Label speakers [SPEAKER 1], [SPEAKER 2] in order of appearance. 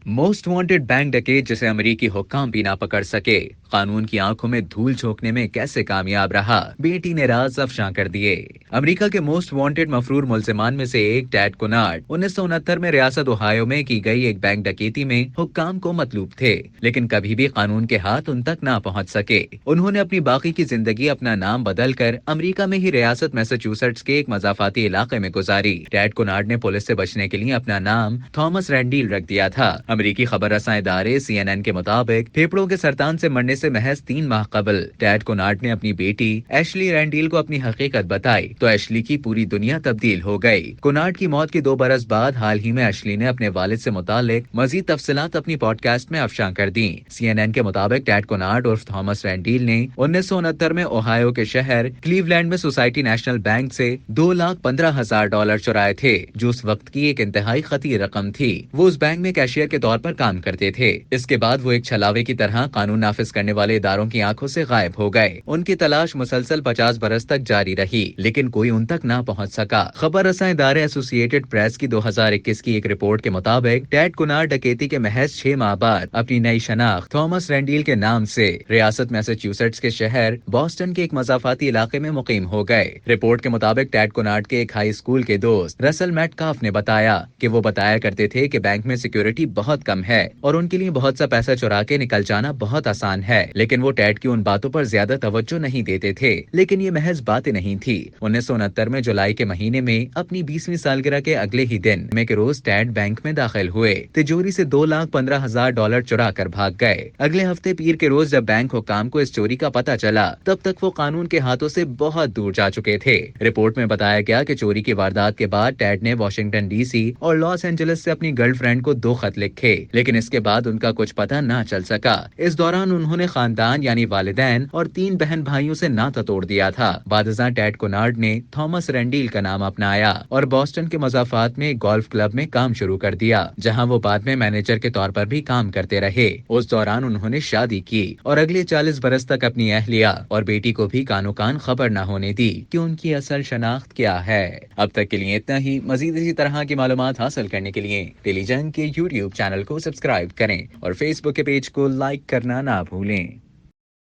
[SPEAKER 1] Most wanted bank डकैत जिसे अमेरिकी हुक्काम भी ना पकड़ सके, कानून की आंखों में धूल झोंकने में कैसे कामयाब रहा, बेटी ने राज अफशां कर दिए। अमेरिका के मोस्ट वांटेड मफरूर मुलजिमान में से एक टैड कुनार्ड 1969 में रियासत ओहायो में की गई एक बैंक डकैती में हुक्काम को मतलूब थे, लेकिन कभी भी कानून के हाथ उन तक ना पहुंच सके। उन्होंने अपनी बाकी की जिंदगी अपना नाम बदलकर अमेरिका में ही रियासत मैसाचुसेट्स के एक मजाफाती इलाके में गुजारी। टैड कुनार्ड ने पुलिस से बचने के लिए अपना नाम थॉमस रैंडील रख दिया था। अमेरिकी खबर रसां इदारे CNN के मुताबिक फेफड़ों के सरतान से मरने से महज 3 माह कबल टैड कुनार्ड ने अपनी बेटी एशली रैंडील को अपनी हकीकत बताई तो एशली की पूरी दुनिया तब्दील हो गई। कुनार्ड की मौत के 2 बरस बाद हाल ही में एशली ने अपने वालिद से मुतालिक मजीद तफसीलात अपनी पॉडकास्ट में अफशां कर दी। CNN के मुताबिक टैड कुनार्ड उर्फ थॉमस रैंडील ने 1969 में ओहायो के शहर क्लीवलैंड में सोसाइटी नेशनल बैंक से $2,15,000 चुराए थे, जो उस वक्त की एक इंतहाई खतीर रकम थी। वो उस बैंक में कैशियर के तौर पर काम करते थे। इसके बाद वो एक छलावे की तरह कानून नाफिज करने वाले इदारों की आंखों से गायब हो गए। उनकी तलाश मुसलसल 50 बरस तक जारी रही, लेकिन कोई उन तक ना पहुंच सका। खबर रसां इदारे एसोसिएटेड प्रेस की 2021 की एक रिपोर्ट के मुताबिक टैड कुनार्ड डकैती के महज 6 माह बाद अपनी नई शनाख्त थॉमस रैंडील के नाम से रियासत मैसाचुसेट्स के शहर बॉस्टन के एक मजाफाती इलाके में मुकीम हो गए। रिपोर्ट के मुताबिक टैड कुनार्ड के एक हाई स्कूल के दोस्त रसल मेटकाफ ने बताया कि वो बताया करते थे कि बैंक में सिक्योरिटी बहुत कम है और उनके लिए बहुत सा पैसा चुरा के निकल जाना बहुत आसान है, लेकिन वो टैड की उन बातों पर ज्यादा तवज्जो नहीं देते थे। लेकिन ये महज बातें नहीं थी। 1969 में जुलाई के महीने में अपनी 20वीं सालगिरह के अगले ही दिन में के रोज टैड बैंक में दाखिल हुए। तिजोरी से $2,15,000 चुरा कर भाग गए। अगले हफ्ते पीर के रोज जब बैंक हुक्काम को इस चोरी का पता चला, तब तक वो कानून के हाथों से बहुत दूर जा चुके थे। रिपोर्ट में बताया गया कि चोरी की वारदात के बाद टैड ने वाशिंगटन DC और लॉस एंजलिस से अपनी गर्लफ्रेंड को 2 खत लिखे, लेकिन इसके बाद उनका कुछ पता ना चल सका। इस दौरान उन्होंने खानदान यानी वालिदैन और 3 बहन भाइयों से नाता तोड़ दिया था। बादशाह टैड कुनार्ड ने थॉमस रैंडील का नाम अपनाया और बॉस्टन के मजाफात में गोल्फ क्लब में काम शुरू कर दिया, जहां वो बाद में मैनेजर के तौर पर भी काम करते रहे। उस दौरान उन्होंने शादी की और अगले 40 बरस तक अपनी अहलिया और बेटी को भी कानो कान खबर न होने दी कि उनकी असल शनाख्त क्या है। अब तक के लिए इतना ही। मजीद इसी तरह की मालूमात हासिल करने के लिए टेलीजंग के YouTube चैनल को सब्सक्राइब करें और Facebook के पेज को लाइक करना ना भूलें।